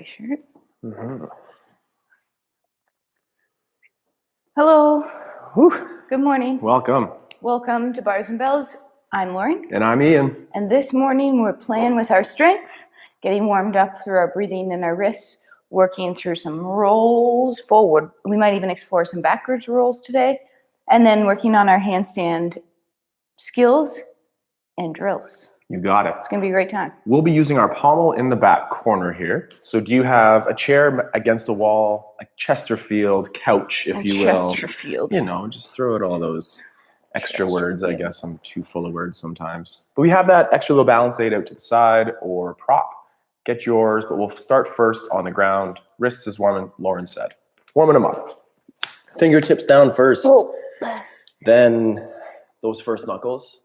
my shirt. Mm-hmm. Hello. Whew. Good morning. Welcome. Welcome to Bars and Bells. I'm Lauryn. And I'm Ian. And this morning we're playing with our strength, getting warmed up through our breathing and our wrists, working through some rolls forward. We might even explore some backwards rolls today. And then working on our handstand skills and drills. You got it. It's going to be a great time. We'll be using our pommel in the back corner here. So do you have a chair against a wall, a Chesterfield couch, if you will? Chesterfield. You know, just throw out all those extra words. I guess I'm too full of words sometimes. But we have that extra little balance aid out to the side or prop. Get yours, but we'll start first on the ground. Wrists as Lauryn said. Warming them up. Fingertips down first. Oh. Then those first knuckles.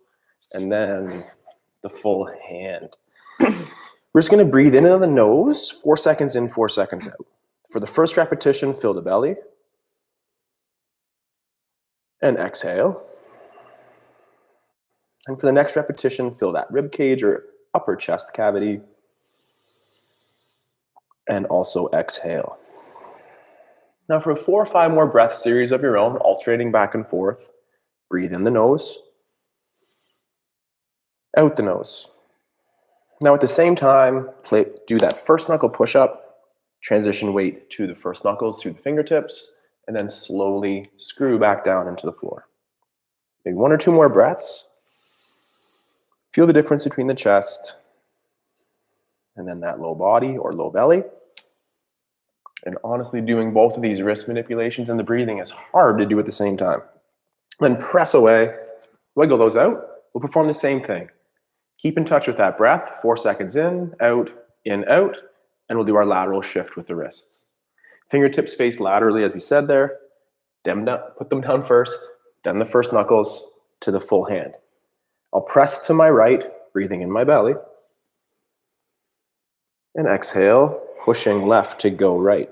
And then the full hand. We're just going to breathe into the nose, 4 seconds in, 4 seconds out. For the first repetition, fill the belly. And exhale. And for the next repetition, fill that rib cage or upper chest cavity. And also exhale. Now for 4 or 5 more breath series of your own, alternating back and forth, breathe in the nose. Out the nose. Now at the same time, do that first knuckle push-up, transition weight to the first knuckles through the fingertips, and then slowly screw back down into the floor. Maybe 1 or 2 more breaths. Feel the difference between the chest and then that low body or low belly. And honestly, doing both of these wrist manipulations and the breathing is hard to do at the same time. Then press away, wiggle those out. We'll perform the same thing. Keep in touch with that breath, 4 seconds in, out, and we'll do our lateral shift with the wrists. Fingertips face laterally, as we said there. Put them down first, then the first knuckles to the full hand. I'll press to my right, breathing in my belly. And exhale, pushing left to go right.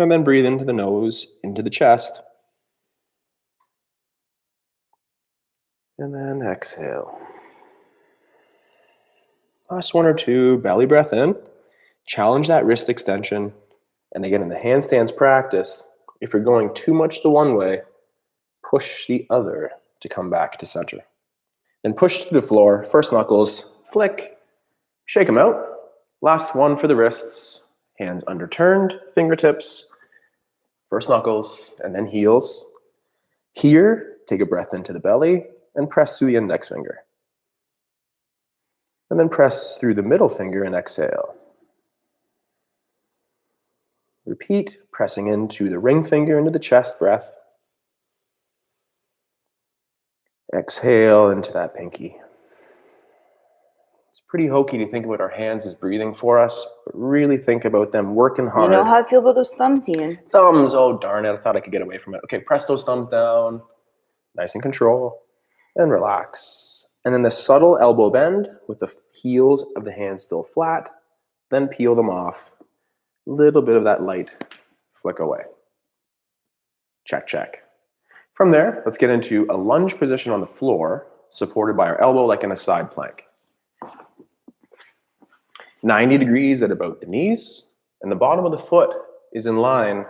And then breathe into the nose, into the chest. And then exhale. Last 1 or 2, belly breath in. Challenge that wrist extension. And again, in the handstands practice, if you're going too much the one way, push the other to come back to center. Then push to the floor, first knuckles, flick, shake them out. Last one for the wrists, hands underturned, fingertips, first knuckles, and then heels. Here, take a breath into the belly and press through the index finger. And then press through the middle finger and exhale. Repeat, pressing into the ring finger, into the chest breath. Exhale into that pinky. It's pretty hokey to think about our hands as breathing for us, but really think about them working hard. You know how I feel about those thumbs, Ian? Thumbs, oh darn it, I thought I could get away from it. Okay, press those thumbs down, nice and control, and relax. And then the subtle elbow bend with the heels of the hands still flat, then peel them off. A little bit of that light flick away. Check, check. From there, let's get into a lunge position on the floor, supported by our elbow like in a side plank. 90 degrees at about the knees, and the bottom of the foot is in line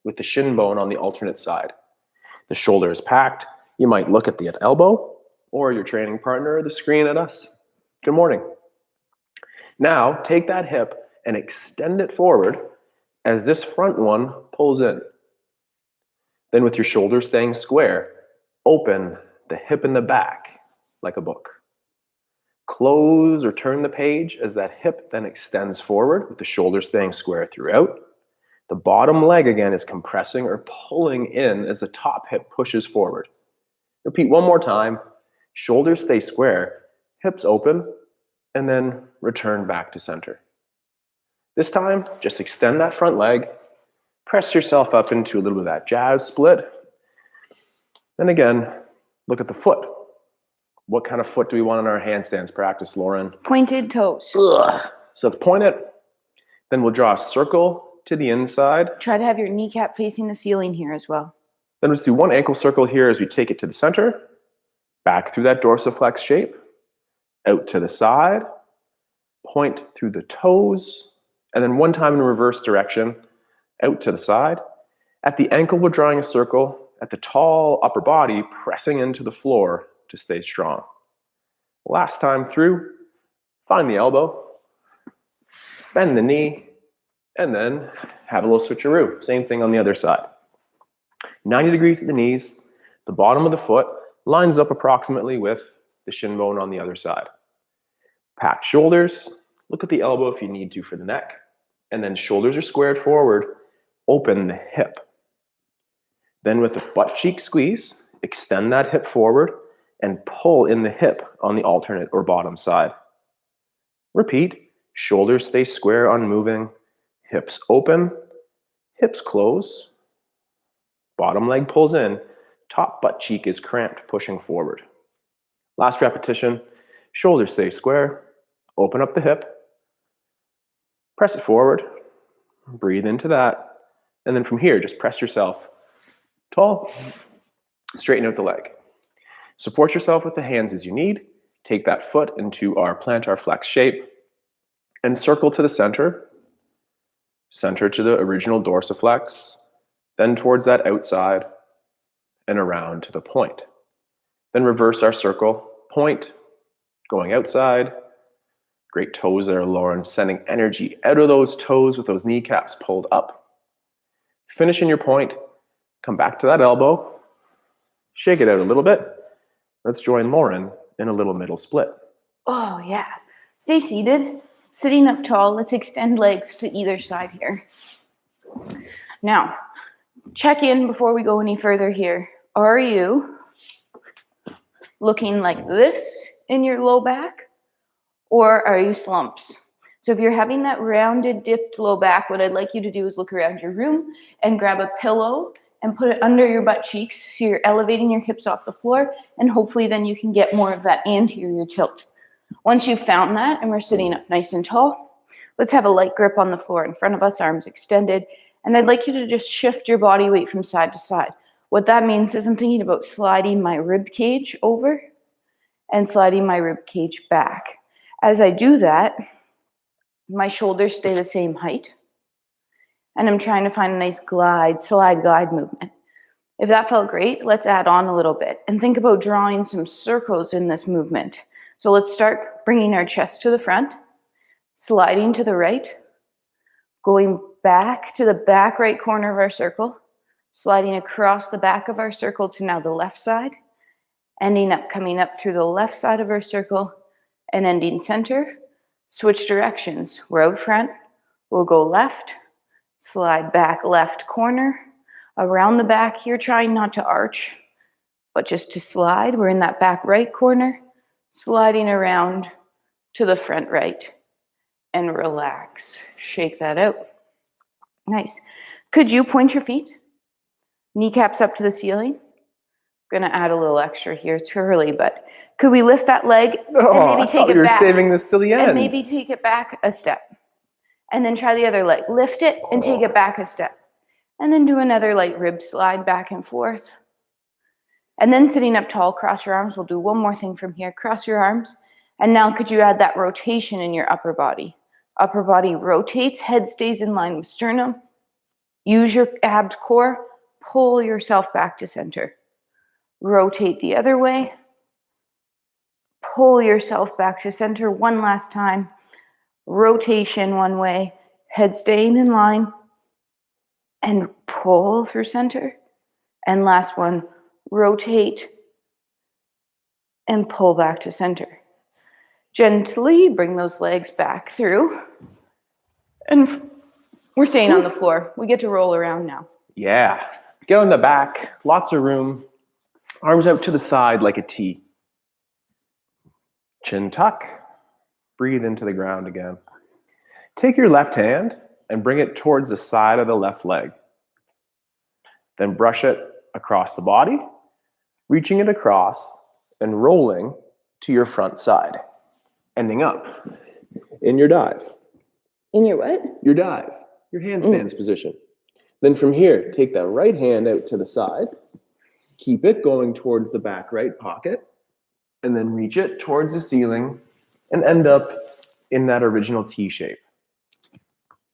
with the shin bone on the alternate side. The shoulder is packed. You might look at the elbow, or your training partner, or the screen at us. Good morning. Now, take that hip and extend it forward as this front one pulls in. Then with your shoulders staying square, open the hip in the back like a book. Close or turn the page as that hip then extends forward with the shoulders staying square throughout. The bottom leg again is compressing or pulling in as the top hip pushes forward. Repeat 1 more time. Shoulders stay square, hips open, and then return back to center. This time, just extend that front leg, press yourself up into a little bit of that jazz split. And again, look at the foot. What kind of foot do we want in our handstands practice, Lauryn? Pointed toes. Ugh. So let's point it. Then we'll draw a circle to the inside. Try to have your kneecap facing the ceiling here as well. Then let's do 1 ankle circle here as we take it to the center. Back through that dorsiflex shape. Out to the side. Point through the toes. And then one time in reverse direction, out to the side. At the ankle, we're drawing a circle. At the tall upper body, pressing into the floor to stay strong. Last time through, find the elbow, bend the knee, and then have a little switcheroo. Same thing on the other side. 90 degrees at the knees. The bottom of the foot lines up approximately with the shin bone on the other side. Pack shoulders. Look at the elbow if you need to for the neck. And then shoulders are squared forward. Open the hip. Then with a butt cheek squeeze, extend that hip forward and pull in the hip on the alternate or bottom side. Repeat. Shoulders stay square, unmoving. Hips open. Hips close. Bottom leg pulls in. Top butt cheek is cramped, pushing forward. Last repetition. Shoulders stay square. Open up the hip. Press it forward. Breathe into that. And then from here, just press yourself tall. Straighten out the leg. Support yourself with the hands as you need. Take that foot into our plantar flex shape and circle to the center. Center to the original dorsiflex. Then towards that outside and around to the point. Then reverse our circle. Point, going outside. Great toes there, Lauren. Sending energy out of those toes with those kneecaps pulled up. Finish in your point. Come back to that elbow. Shake it out a little bit. Let's join Lauren in a little middle split. Oh, yeah. Stay seated. Sitting up tall, let's extend legs to either side here. Now, check in before we go any further here. Are you looking like this in your low back, or are you slumps? So if you're having that rounded, dipped low back, what I'd like you to do is look around your room and grab a pillow and put it under your butt cheeks so you're elevating your hips off the floor, and hopefully then you can get more of that anterior tilt. Once you've found that and we're sitting up nice and tall, let's have a light grip on the floor in front of us, arms extended, and I'd like you to just shift your body weight from side to side. What that means is I'm thinking about sliding my rib cage over and sliding my rib cage back. As I do that, my shoulders stay the same height, and I'm trying to find a nice slide glide movement. If that felt great, let's add on a little bit and think about drawing some circles in this movement. So let's start bringing our chest to the front, sliding to the right, going back to the back right corner of our circle, sliding across the back of our circle to now the left side, ending up coming up through the left side of our circle and ending center. Switch directions. We're out front. We'll go left, slide back left corner, around the back here, trying not to arch, but just to slide. We're in that back right corner, sliding around to the front right, and relax. Shake that out. Nice. Could you point your feet? Kneecaps up to the ceiling. Going to add a little extra here. It's early, but could we lift that leg and maybe take it back? You're saving this till the end. And maybe take it back a step. And then try the other leg. Lift it and take it back a step. And then do another light rib slide back and forth. And then sitting up tall, cross your arms. We'll do one more thing from here. Cross your arms. And now could you add that rotation in your upper body? Upper body rotates, head stays in line with sternum. Use your abs core. Pull yourself back to center. Rotate the other way. Pull yourself back to center one last time. Rotation one way. Head staying in line. And pull through center. And last one, rotate and pull back to center. Gently bring those legs back through. And we're staying on the floor. We get to roll around now. Yeah. Get on the back. Lots of room. Arms out to the side like a T. Chin tuck. Breathe into the ground again. Take your left hand and bring it towards the side of the left leg. Then brush it across the body, reaching it across and rolling to your front side, ending up in your dive. In your what? Your dive, your handstands position. Then from here, take that right hand out to the side, keep it going towards the back right pocket, and then reach it towards the ceiling and end up in that original T shape.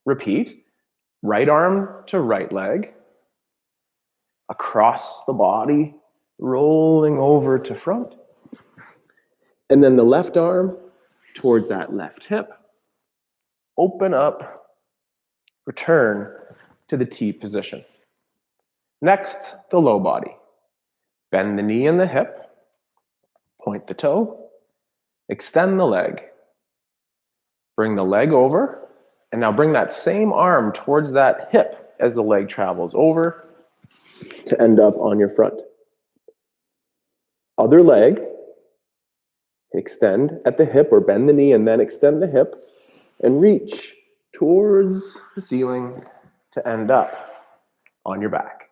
Repeat. Right arm to right leg. Across the body, rolling over to front. And then the left arm towards that left hip. Open up, return to the T position. Next, the low body. Bend the knee and the hip, point the toe, extend the leg. Bring the leg over, and now bring that same arm towards that hip as the leg travels over to end up on your front. Other leg, extend at the hip or bend the knee and then extend the hip and reach towards the ceiling to end up on your back.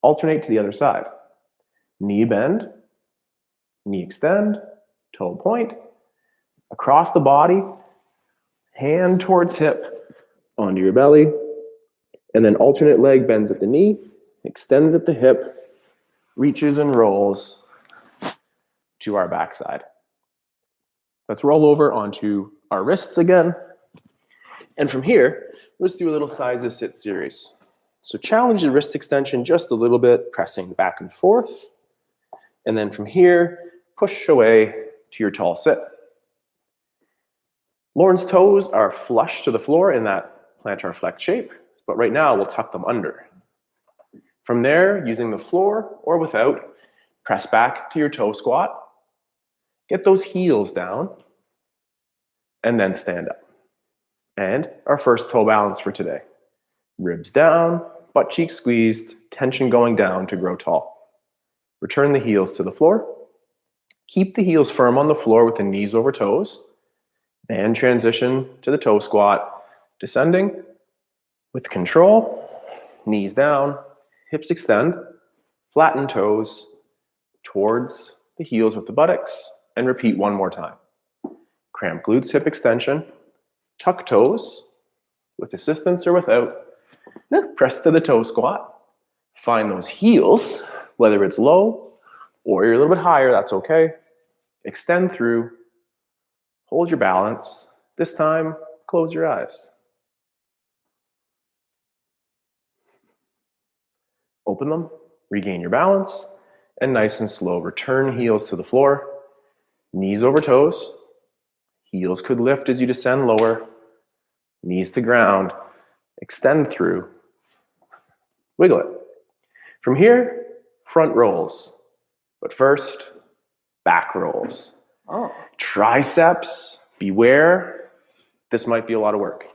Alternate to the other side. Knee bend, knee extend, toe point, across the body, hand towards hip, onto your belly, and then alternate leg bends at the knee, extends at the hip, reaches and rolls to our backside. Let's roll over onto our wrists again. And from here, let's do a little sides of sit series. So challenge the wrist extension just a little bit, pressing back and forth. And then from here, push away to your tall sit. Lauren's toes are flush to the floor in that plantar flex shape, but right now we'll tuck them under. From there, using the floor or without, press back to your toe squat. Get those heels down, and then stand up. And our first toe balance for today. Ribs down, butt cheeks squeezed, tension going down to grow tall. Return the heels to the floor. Keep the heels firm on the floor with the knees over toes. Then transition to the toe squat, descending with control, knees down, hips extend, flatten toes towards the heels with the buttocks, and repeat one more time. Cramp glutes, hip extension, tuck toes with assistance or without, press to the toe squat, find those heels, whether it's low or you're a little bit higher, that's okay. Extend through, hold your balance. This time, close your eyes. Open them, regain your balance, and nice and slow, return heels to the floor, knees over toes. Heels could lift as you descend lower, knees to ground, extend through, wiggle it. From here, front rolls, but first, back rolls. Oh. Triceps, beware, this might be a lot of work.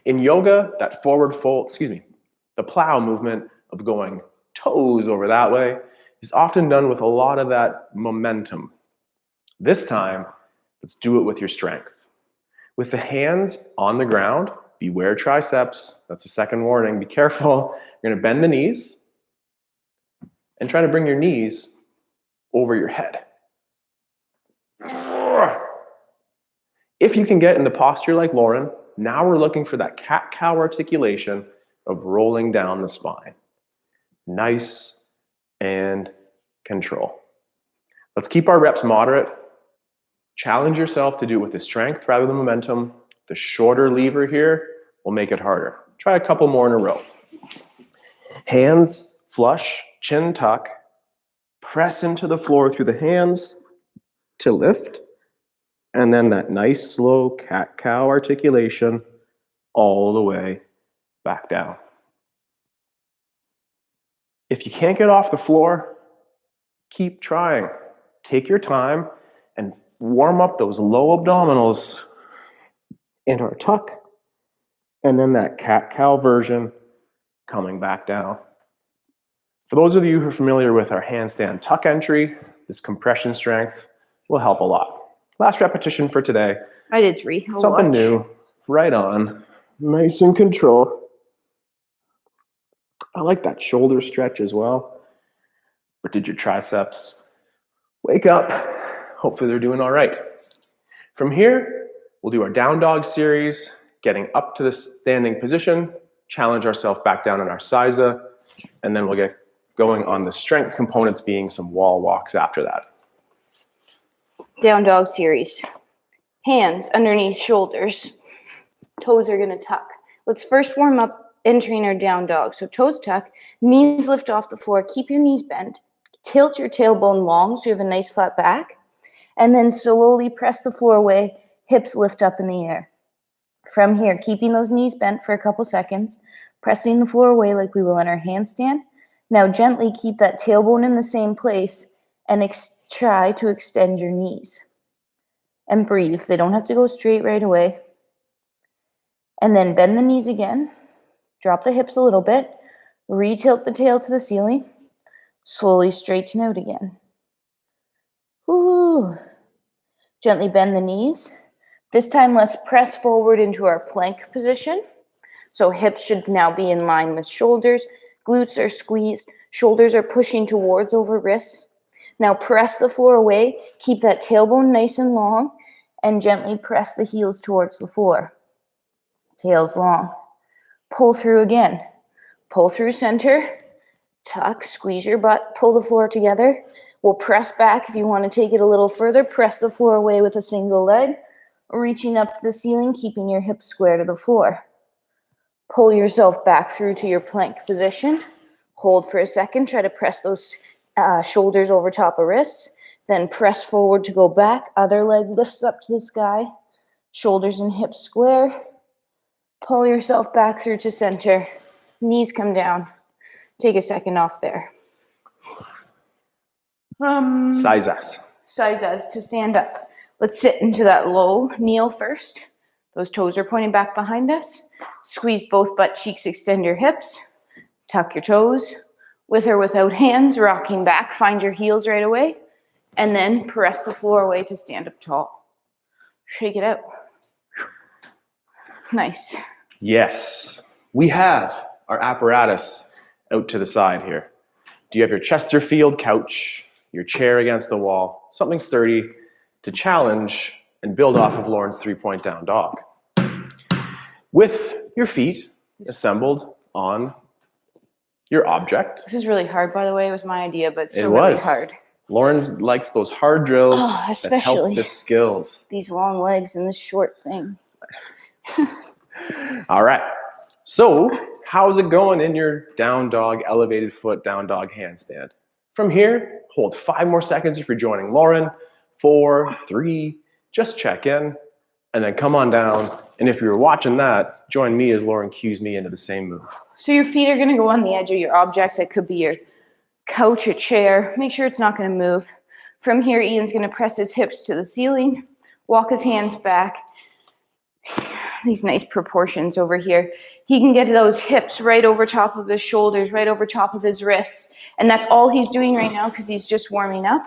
In yoga, that forward fold, the plow movement of going toes over that way is often done with a lot of that momentum. This time, let's do it with your strength. With the hands on the ground, beware triceps. That's a second warning. Be careful. You're going to bend the knees and try to bring your knees over your head. If you can get in the posture like Lauren, now we're looking for that cat-cow articulation of rolling down the spine. Nice and control. Let's keep our reps moderate. Challenge yourself to do it with the strength rather than momentum. The shorter lever here will make it harder. Try a couple more in a row. Hands flush, chin tuck. Press into the floor through the hands to lift. And then that nice slow cat-cow articulation all the way back down. If you can't get off the floor, keep trying. Take your time and warm up those low abdominals and our tuck, and then that cat-cow version coming back down. For those of you who are familiar with our handstand tuck entry, this compression strength will help a lot. Last repetition for today. I did 3. Something new, right on, nice and control. I like that shoulder stretch as well. But did your triceps wake up? Hopefully they're doing all right. From here, we'll do our down dog series, getting up to the standing position, challenge ourselves back down in our siza, and then we'll get going on the strength components being some wall walks after that. Down dog series. Hands underneath shoulders. Toes are going to tuck. Let's first warm up entering our down dog. So toes tuck, knees lift off the floor, keep your knees bent, tilt your tailbone long so you have a nice flat back, and then slowly press the floor away, hips lift up in the air. From here, keeping those knees bent for a couple seconds, pressing the floor away like we will in our handstand. Now gently keep that tailbone in the same place and try to extend your knees. And breathe. They don't have to go straight right away. And then bend the knees again. Drop the hips a little bit. Retilt the tail to the ceiling. Slowly straighten out again. Ooh. Gently bend the knees. This time, let's press forward into our plank position. So hips should now be in line with shoulders. Glutes are squeezed. Shoulders are pushing towards over wrists. Now press the floor away. Keep that tailbone nice and long and gently press the heels towards the floor. Tails long. Pull through again. Pull through center. Tuck, squeeze your butt, pull the floor together. We'll press back if you want to take it a little further. Press the floor away with a single leg. Reaching up to the ceiling, keeping your hips square to the floor. Pull yourself back through to your plank position. Hold for a second. Try to press those shoulders over top of wrists. Then press forward to go back. Other leg lifts up to the sky. Shoulders and hips square. Pull yourself back through to center. Knees come down. Take a second off there. Size S. Size S to stand up. Let's sit into that low kneel first. Those toes are pointing back behind us. Squeeze both butt cheeks, extend your hips. Tuck your toes. With or without hands, rocking back. Find your heels right away. And then press the floor away to stand up tall. Shake it out. Nice. Yes. We have our apparatus out to the side here. Do you have your Chesterfield couch, your chair against the wall, something sturdy to challenge and build off of Lauren's 3-point down dog? With your feet assembled on your object. This is really hard, by the way. It was my idea, but it's still really hard. Lauren likes those hard drills that help the skills. These long legs and this short thing. All right. So how's it going in your down dog, elevated foot, down dog handstand? From here, hold 5 more seconds if you're joining Lauren. 4, 3, just check in, and then come on down. And if you're watching that, join me as Lauren cues me into the same move. So your feet are going to go on the edge of your object. That could be your couch, a chair. Make sure it's not going to move. From here, Ian's going to press his hips to the ceiling, walk his hands back. These nice proportions over here. He can get those hips right over top of his shoulders, right over top of his wrists. And that's all he's doing right now because he's just warming up.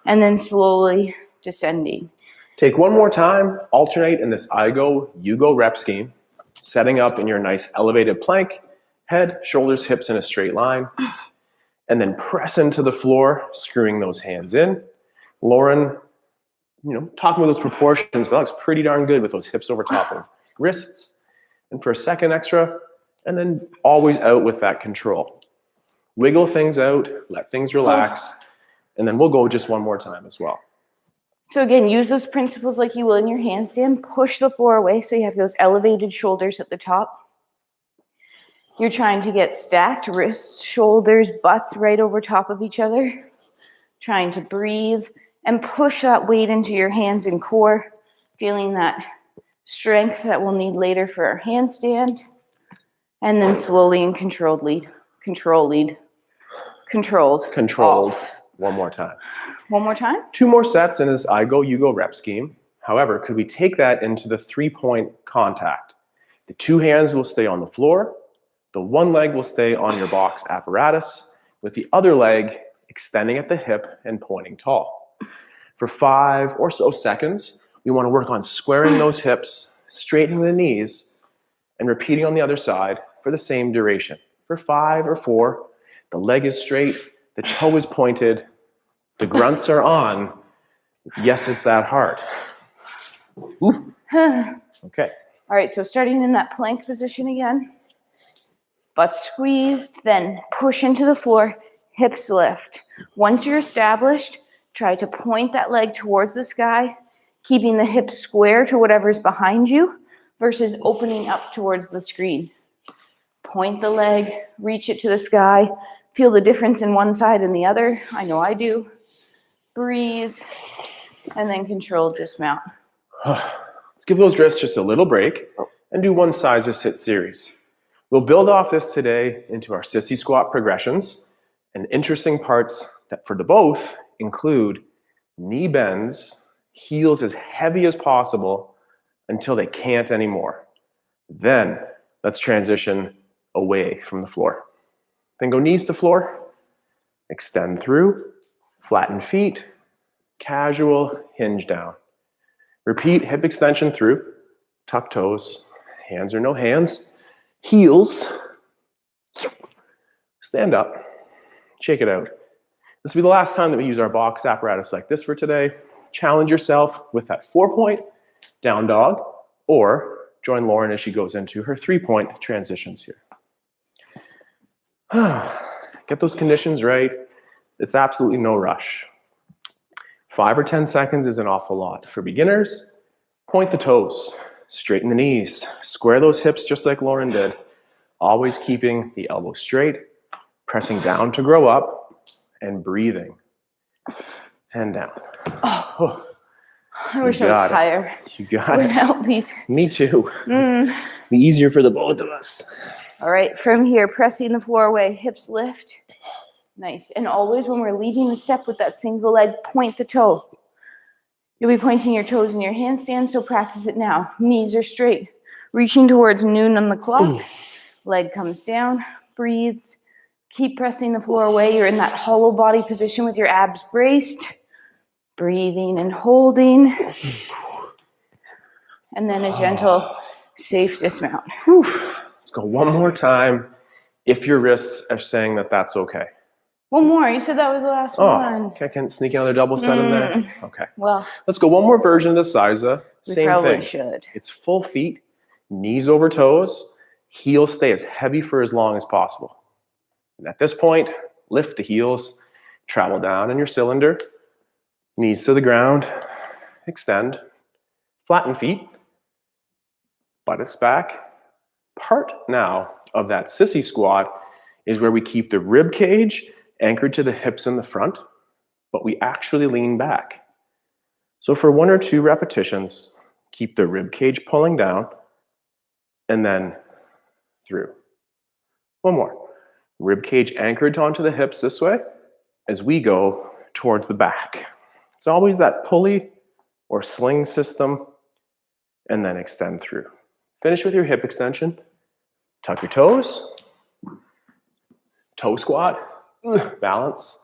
And then slowly descending. Take one more time, alternate in this I go, you go rep scheme, setting up in your nice elevated plank, head, shoulders, hips in a straight line, and then press into the floor, screwing those hands in. Lauren, talking about those proportions, but that looks pretty darn good with those hips over top of wrists. And for a second extra, and then always out with that control. Wiggle things out, let things relax, and then we'll go just one more time as well. So again, use those principles like you will in your handstand. Push the floor away so you have those elevated shoulders at the top. You're trying to get stacked wrists, shoulders, butts right over top of each other. Trying to breathe and push that weight into your hands and core. Feeling that strength that we'll need later for our handstand. And then slowly and controlled lead. Control lead. Controlled. Controlled. Off. One more time. One more time? 2 more sets in this I go, you go rep scheme. However, could we take that into the 3-point contact? The 2 hands will stay on the floor. The 1 leg will stay on your box apparatus, with the other leg extending at the hip and pointing tall. For 5 or so seconds, we want to work on squaring those hips, straightening the knees, and repeating on the other side for the same duration. For 5 or 4, the leg is straight, the toe is pointed, the grunts are on. Yes, it's that hard. Ooh. Okay. All right, so starting in that plank position again. Butt squeezed, then push into the floor, hips lift. Once you're established, try to point that leg towards the sky, keeping the hips square to whatever's behind you. versus opening up towards the screen. Point the leg, reach it to the sky. Feel the difference in one side and the other. I know I do. Breathe, and then controlled dismount. Let's give those wrists just a little break and do one size of sit series. We'll build off this today into our sissy squat progressions, and interesting parts that for the both include knee bends, heels as heavy as possible until they can't anymore. Then let's transition away from the floor. Then go knees to floor, extend through, flatten feet, casual hinge down. Repeat hip extension through, tuck toes, hands or no hands, heels, stand up, shake it out. This will be the last time that we use our box apparatus like this for today. Challenge yourself with that 4-point down dog, or join Lauryn as she goes into her 3-point transitions here. Get those conditions right. It's absolutely no rush. 5 or 10 seconds is an awful lot. For beginners, point the toes, straighten the knees, square those hips just like Lauryn did, always keeping the elbows straight, pressing down to grow up, and breathing. And down. Oh, I wish I was higher. You got it. Help these. Me too. Be easier for the both of us. All right, from here, pressing the floor away, hips lift. Nice. And always when we're leaving the step with that single leg, point the toe. You'll be pointing your toes in your handstand, so practice it now. Knees are straight. Reaching towards noon on the clock. Leg comes down, breathes. Keep pressing the floor away. You're in that hollow body position with your abs braced. Breathing and holding. And then a gentle, safe dismount. Let's go one more time if your wrists are saying that that's okay. One more. You said that was the last one. Okay, I can sneak another double set in there. Okay. Well, let's go one more version of the Siza. Same probably thing. Should. It's full feet, knees over toes, heels stay as heavy for as long as possible. And at this point, lift the heels, travel down in your cylinder, knees to the ground, extend, flatten feet, buttocks back. Part now of that sissy squat is where we keep the rib cage anchored to the hips in the front, but we actually lean back. So for 1 or 2 repetitions, keep the rib cage pulling down and then through. One more. Rib cage anchored onto the hips this way as we go towards the back. It's always that pulley or sling system, and then extend through. Finish with your hip extension. Tuck your toes. Toe squat. Balance.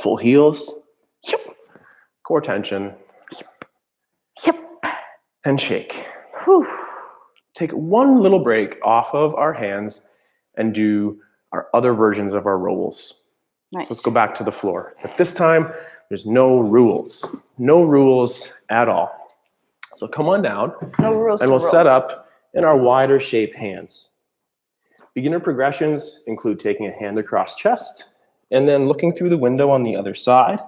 Full heels. Core tension. And shake. Take one little break off of our hands and do our other versions of our rolls. Nice. So let's go back to the floor. But this time, there's no rules. No rules at all. So come on down. No rules. And we'll set up in our wider shape hands. Beginner progressions include taking a hand across chest and then looking through the window on the other side,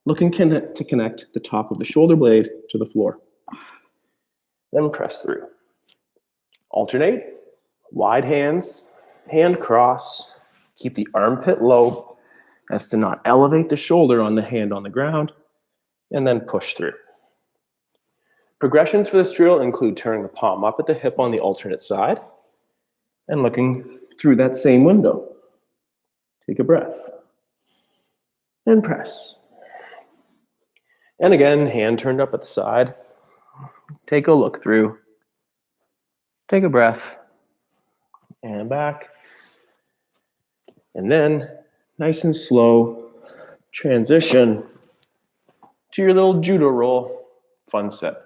looking to connect the top of the shoulder blade to the floor. Then press through. Alternate, wide hands, hand cross, keep the armpit low as to not elevate the shoulder on the hand on the ground, and then push through. Progressions for this drill include turning the palm up at the hip on the alternate side and looking through that same window. Take a breath and press. And again, hand turned up at the side. Take a look through. Take a breath and back. And then nice and slow transition to your little judo roll. Fun set.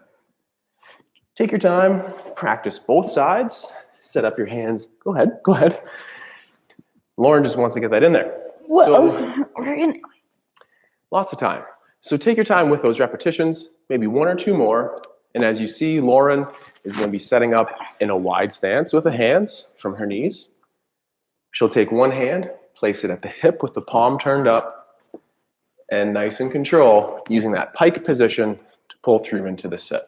Take your time, practice both sides, set up your hands. Go ahead. Lauryn just wants to get that in there. Lots of time. So take your time with those repetitions, maybe 1 or 2 more. And as you see, Lauryn is going to be setting up in a wide stance with the hands from her knees. She'll take one hand, place it at the hip with the palm turned up, and nice and control, using that pike position to pull through into the sit.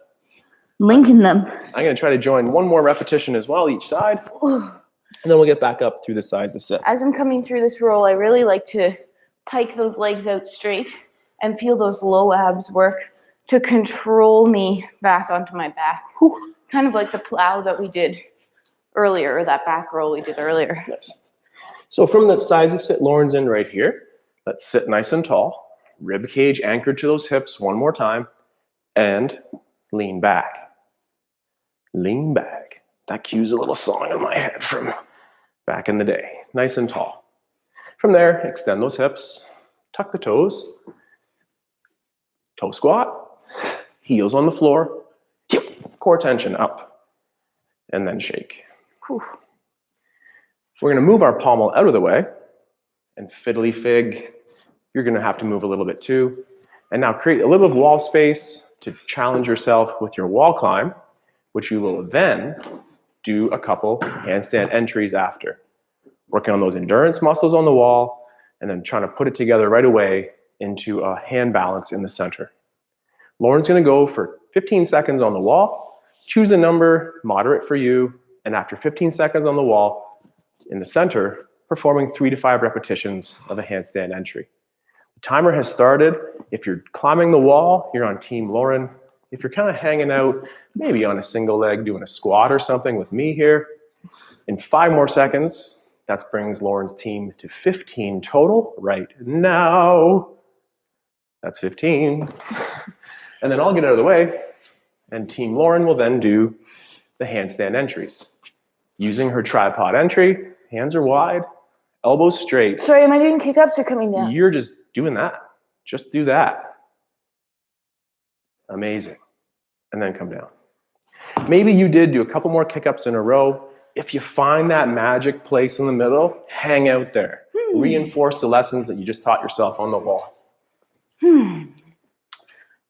Linking them. I'm going to try to join one more repetition as well, each side. And then we'll get back up through the sides of sit. As I'm coming through this roll, I really like to pike those legs out straight and feel those low abs work to control me back onto my back. Whew. Kind of like the plow that we did earlier, or that back roll we did earlier. Nice. So from the sides of sit, Lauren's in right here. Let's sit nice and tall. Rib cage anchored to those hips one more time. And lean back. Lean back. That cues a little song in my head from back in the day. Nice and tall. From there, extend those hips. Tuck the toes. Toe squat. Heels on the floor. Core tension up. And then shake. Whew. We're going to move our pommel out of the way. And fiddly fig, you're going to have to move a little bit too. And now create a little bit of wall space to challenge yourself with your wall climb, which you will then do a couple handstand entries after. Working on those endurance muscles on the wall, and then trying to put it together right away into a hand balance in the center. Lauren's going to go for 15 seconds on the wall. Choose a number, moderate for you, and after 15 seconds on the wall, in the center, performing 3 to 5 repetitions of a handstand entry. The timer has started. If you're climbing the wall, you're on Team Lauren. If you're kind of hanging out, maybe on a single leg, doing a squat or something with me here, in 5 more seconds, that brings Lauren's team to 15 total right now. That's 15. And then I'll get out of the way, and Team Lauren will then do the handstand entries. Using her tripod entry, hands are wide, elbows straight. Sorry, am I doing kick-ups or coming down? You're just doing that. Just do that. Amazing. And then come down. Maybe you did do a couple more kick-ups in a row. If you find that magic place in the middle, hang out there. Reinforce the lessons that you just taught yourself on the wall.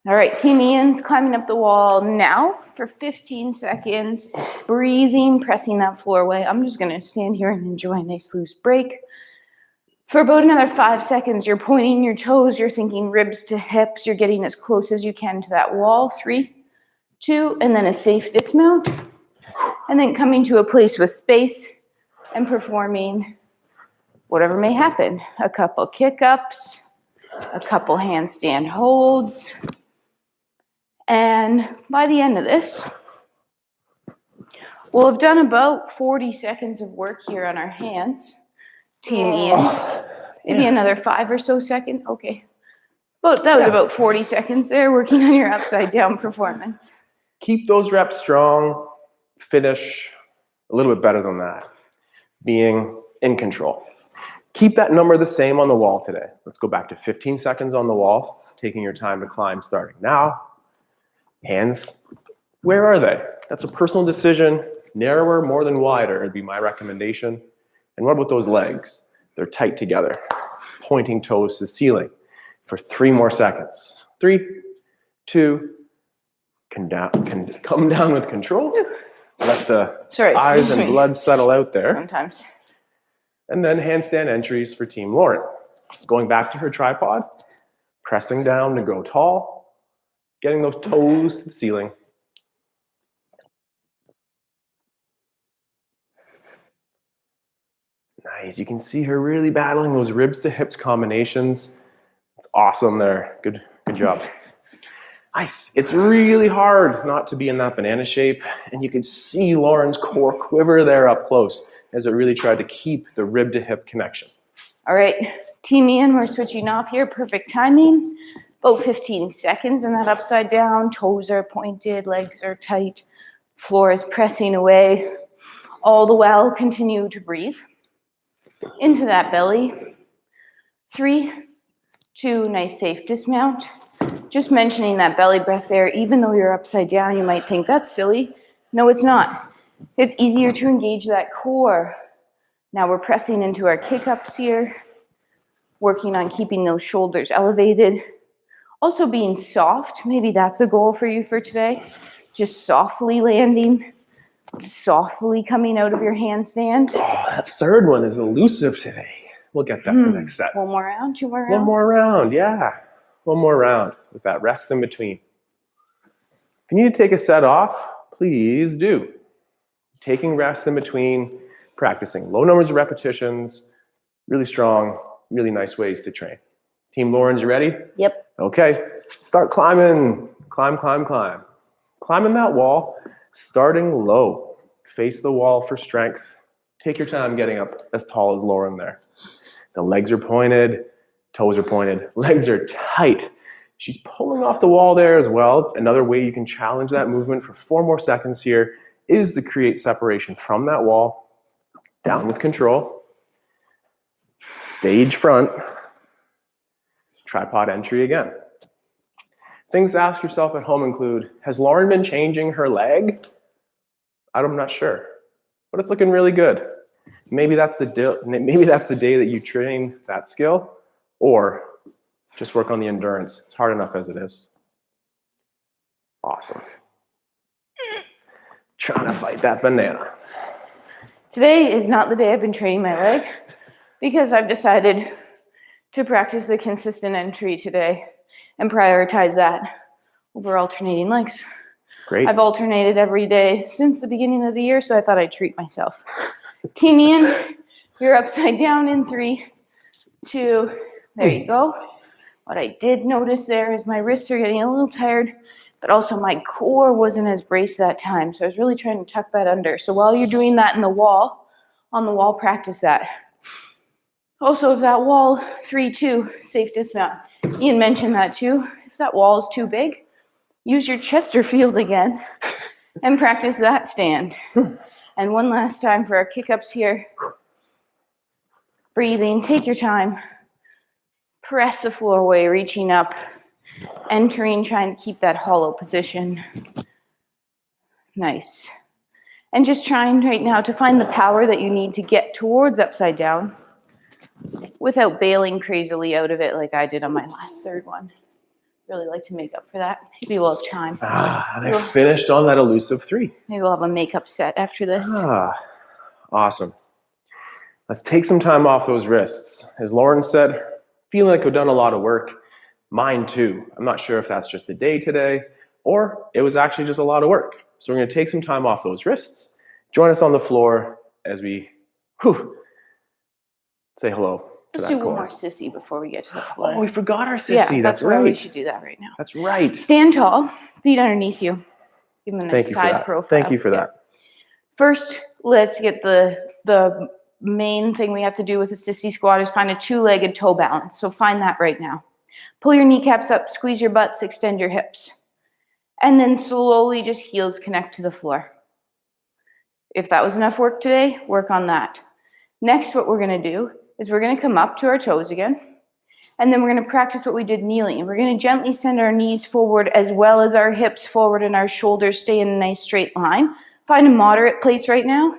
All right, Team Ian's climbing up the wall now for 15 seconds, breathing, pressing that floor away. I'm just going to stand here and enjoy a nice loose break. For about another 5 seconds, you're pointing your toes, you're thinking ribs to hips, you're getting as close as you can to that wall. 3, 2, and then a safe dismount. And then coming to a place with space and performing whatever may happen. A couple kick-ups, a couple handstand holds. And by the end of this, we'll have done about 40 seconds of work here on our hands. Team Ian, maybe another 5 or so seconds. Okay. That was about 40 seconds there working on your upside down performance. Keep those reps strong. Finish a little bit better than that. Being in control. Keep that number the same on the wall today. Let's go back to 15 seconds on the wall, taking your time to climb starting now. Hands, where are they? That's a personal decision. Narrower more than wider would be my recommendation. And what about those legs? They're tight together, pointing toes to the ceiling for 3 more seconds. 3, 2, come down with control. Let the eyes and blood settle out there. Sometimes. And then handstand entries for Team Lauren. Going back to her tripod, pressing down to go tall, getting those toes to the ceiling. Nice. You can see her really battling those ribs to hips combinations. It's awesome there. Good job. Nice. It's really hard not to be in that banana shape, and you can see Lauren's core quiver there up close as it really tried to keep the rib to hip connection. All right, Team Ian, we're switching off here. Perfect timing. About 15 seconds in that upside down. Toes are pointed, legs are tight, floor is pressing away. All the while, continue to breathe into that belly. 3, 2, nice safe dismount. Just mentioning that belly breath there, even though you're upside down, you might think that's silly. No, it's not. It's easier to engage that core. Now we're pressing into our kick-ups here, working on keeping those shoulders elevated. Also being soft, maybe that's a goal for you for today. Just softly landing, softly coming out of your handstand. Oh, that third one is elusive today. We'll get that the next set. 1 more round, 2 more rounds? 1 more round, yeah. 1 more round with that rest in between. If you need to take a set off, please do. Taking rests in between, practicing low numbers of repetitions, really strong, really nice ways to train. Team Lauren's, you ready? Yep. Okay, start climbing. Climb, climb, climb. Climbing that wall, starting low. Face the wall for strength. Take your time getting up as tall as Lauren there. The legs are pointed, toes are pointed, legs are tight. She's pulling off the wall there as well. Another way you can challenge that movement for 4 more seconds here is to create separation from that wall. Down with control. Stage front. Tripod entry again. Things to ask yourself at home include, has Lauren been changing her leg? I'm not sure, but it's looking really good. Maybe that's the day that you train that skill, or just work on the endurance. It's hard enough as it is. Awesome. Trying to fight that banana. Today is not the day I've been training my leg because I've decided to practice the consistent entry today and prioritize that over alternating legs. Great. I've alternated every day since the beginning of the year, so I thought I'd treat myself. Team Ian, you're upside down in 3, 2, there you go. What I did notice there is my wrists are getting a little tired, but also my core wasn't as braced that time, so I was really trying to tuck that under. So while you're doing that on the wall, practice that. Also, if that wall, 3-2, safe dismount. Ian mentioned that too. If that wall is too big, use your Chesterfield again and practice that stand. And one last time for our kick-ups here. Breathing, take your time. Press the floor away, reaching up. Entering, trying to keep that hollow position. Nice. And just trying right now to find the power that you need to get towards upside down without bailing crazily out of it like I did on my last third one. Really like to make up for that. Maybe we'll have time. And I finished on that elusive 3. Maybe we'll have a makeup set after this. Awesome. Let's take some time off those wrists. As Lauren said, feeling like we've done a lot of work. Mine too. I'm not sure if that's just a day today or it was actually just a lot of work. So we're going to take some time off those wrists. Join us on the floor as we say hello. Let's do one more sissy before we get to the floor. Oh, we forgot our sissy. Yeah, that's right. We should do that right now. That's right. Stand tall, feet underneath you. Give them a nice side profile. Thank you for that. First, let's get the main thing we have to do with a sissy squat is find a 2-legged toe balance. So find that right now. Pull your kneecaps up, squeeze your butts, extend your hips. And then slowly just heels connect to the floor. If that was enough work today, work on that. Next, what we're going to do is we're going to come up to our toes again. And then we're going to practice what we did kneeling. We're going to gently send our knees forward as well as our hips forward and our shoulders stay in a nice straight line. Find a moderate place right now.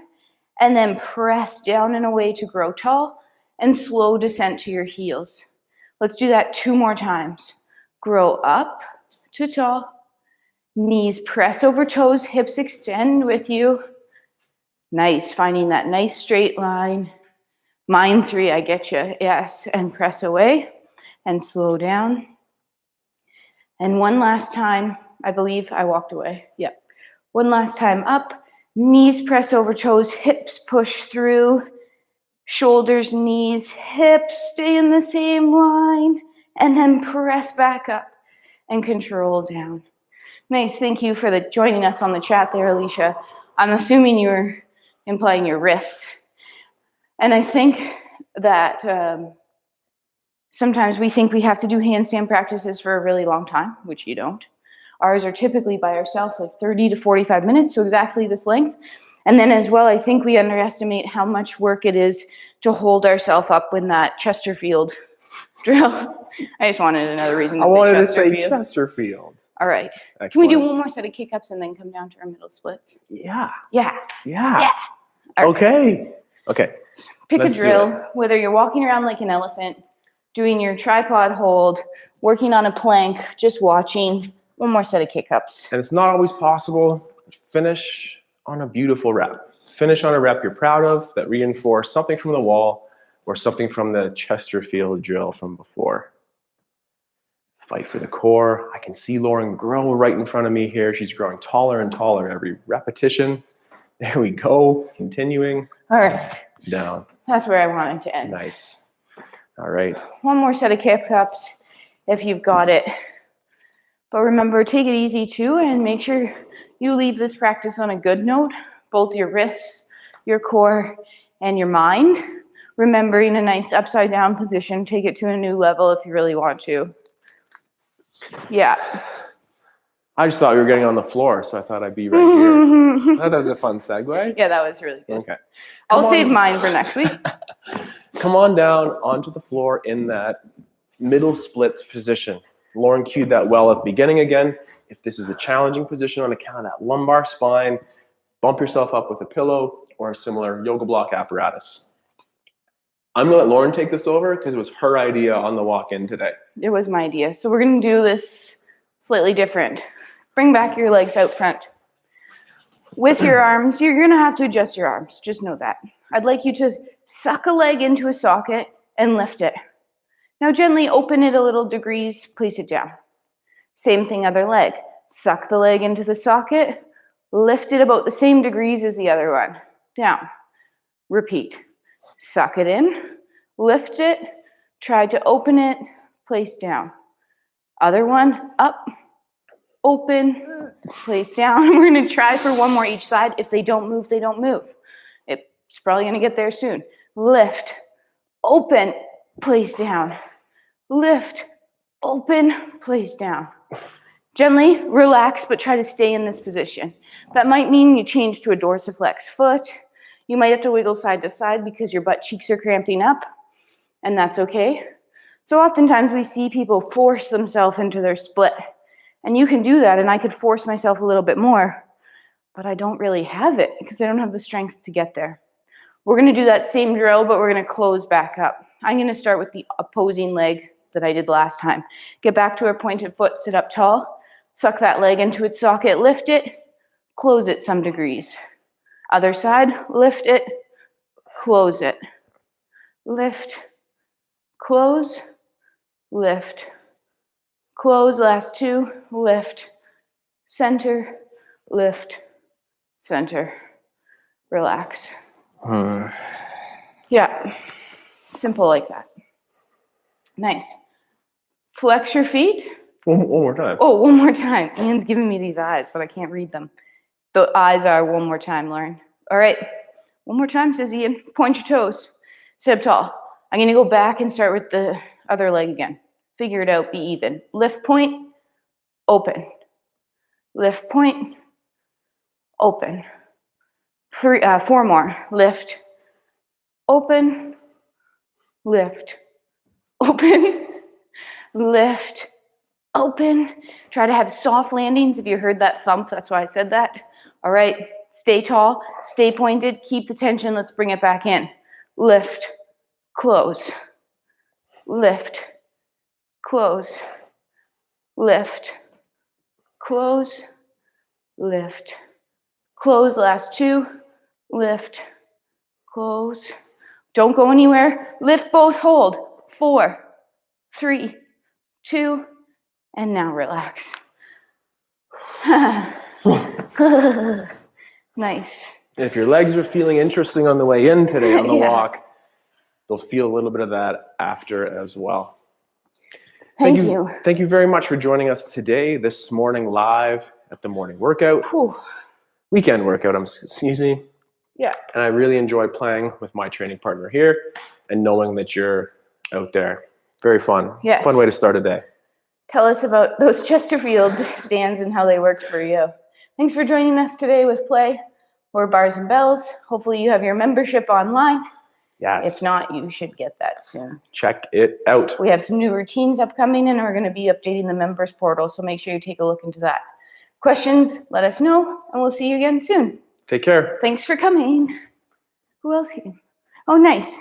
And then press down and away to grow tall and slow descent to your heels. Let's do that 2 more times. Grow up to tall. Knees press over toes, hips extend with you. Nice, finding that nice straight line. Mine 3, I get you. Yes, and press away and slow down. And one last time, I believe I walked away. Yep. One last time up. Knees press over toes, hips push through. Shoulders, knees, hips stay in the same line. And then press back up and control down. Nice, thank you for joining us on the chat there, Alicia. I'm assuming you're implying your wrists. And I think that sometimes we think we have to do handstand practices for a really long time, which you don't. Ours are typically by ourselves like 30 to 45 minutes, so exactly this length. And then as well, I think we underestimate how much work it is to hold ourselves up in that Chesterfield drill. I just wanted another reason to say Chesterfield. I wanted to say Chesterfield. All right. Excellent. Can we do one more set of kick-ups and then come down to our middle splits? Yeah. Right. Okay. Pick a drill, whether you're walking around like an elephant, doing your tripod hold, working on a plank, just watching. One more set of kick-ups. And it's not always possible. Finish on a beautiful rep. Finish on a rep you're proud of that reinforce something from the wall or something from the Chesterfield drill from before. Fight for the core. I can see Lauren grow right in front of me here. She's growing taller and taller every repetition. There we go. Continuing. All right. Down. That's where I wanted to end. Nice. All right. One more set of kick-ups if you've got it. But remember, take it easy too, and make sure you leave this practice on a good note, both your wrists, your core, and your mind. Remembering a nice upside down position, take it to a new level if you really want to. Yeah. I just thought we were getting on the floor, so I thought I'd be right here. That was a fun segue. Yeah, that was really good. Okay. I'll save mine for next week. Come on down onto the floor in that middle splits position. Lauren cued that well at the beginning again. If this is a challenging position on account of that lumbar spine, bump yourself up with a pillow or a similar yoga block apparatus. I'm going to let Lauren take this over because it was her idea on the walk-in today. It was my idea. So we're going to do this slightly different. Bring back your legs out front. With your arms, you're going to have to adjust your arms. Just know that. I'd like you to suck a leg into a socket and lift it. Now gently open it a little degrees, place it down. Same thing, other leg. Suck the leg into the socket, lift it about the same degrees as the other one. Down. Repeat. Suck it in, lift it, try to open it, place down. Other one, up, open, place down. We're going to try for one more each side. If they don't move, they don't move. It's probably going to get there soon. Lift, open, place down. Lift, open, place down. Gently relax, but try to stay in this position. That might mean you change to a dorsiflex foot. You might have to wiggle side to side because your butt cheeks are cramping up, and that's okay. So oftentimes we see people force themselves into their split, and you can do that, and I could force myself a little bit more, but I don't really have it because I don't have the strength to get there. We're going to do that same drill, but we're going to close back up. I'm going to start with the opposing leg that I did last time. Get back to our pointed foot, sit up tall, suck that leg into its socket, lift it, close it some degrees. Other side, lift it, close it. Lift, close, lift, close, last two, lift, center, lift, center, relax. Yeah, simple like that. Nice. Flex your feet. One more time. Oh, one more time. Ian's giving me these eyes, but I can't read them. The eyes are one more time, Lauren. All right. One more time, says Ian. Point your toes. Sit up tall. I'm going to go back and start with the other leg again. Figure it out. Be even. Lift point. Open. Lift point. Open. Four more. Lift. Open. Lift. Open. Lift. Open. Try to have soft landings. If you heard that thump, that's why I said that. All right. Stay tall. Stay pointed. Keep the tension. Let's bring it back in. Lift. Close. Lift. Close. Lift. Close. Lift. Close. Last two. Lift. Close. Don't go anywhere. Lift both. Hold. 4, 3, 2, and now relax. Nice. If your legs are feeling interesting on the way in today on the walk, they'll feel a little bit of that after as well. Thank you. Thank you very much for joining us today, this morning live at the morning workout. Whew. Weekend workout, excuse me. Yeah. And I really enjoy playing with my training partner here and knowing that you're out there. Very fun. Yes. Fun way to start a day. Tell us about those Chesterfield stands and how they worked for you. Thanks for joining us today with Play or Bars and Bells. Hopefully you have your membership online. Yes. If not, you should get that soon. Check it out. We have some new routines upcoming, and we're going to be updating the members portal, so make sure you take a look into that. Questions, let us know, and we'll see you again soon. Take care. Thanks for coming. Who else here? Oh, nice.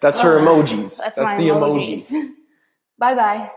That's her emojis. That's the my emoji. Bye-bye.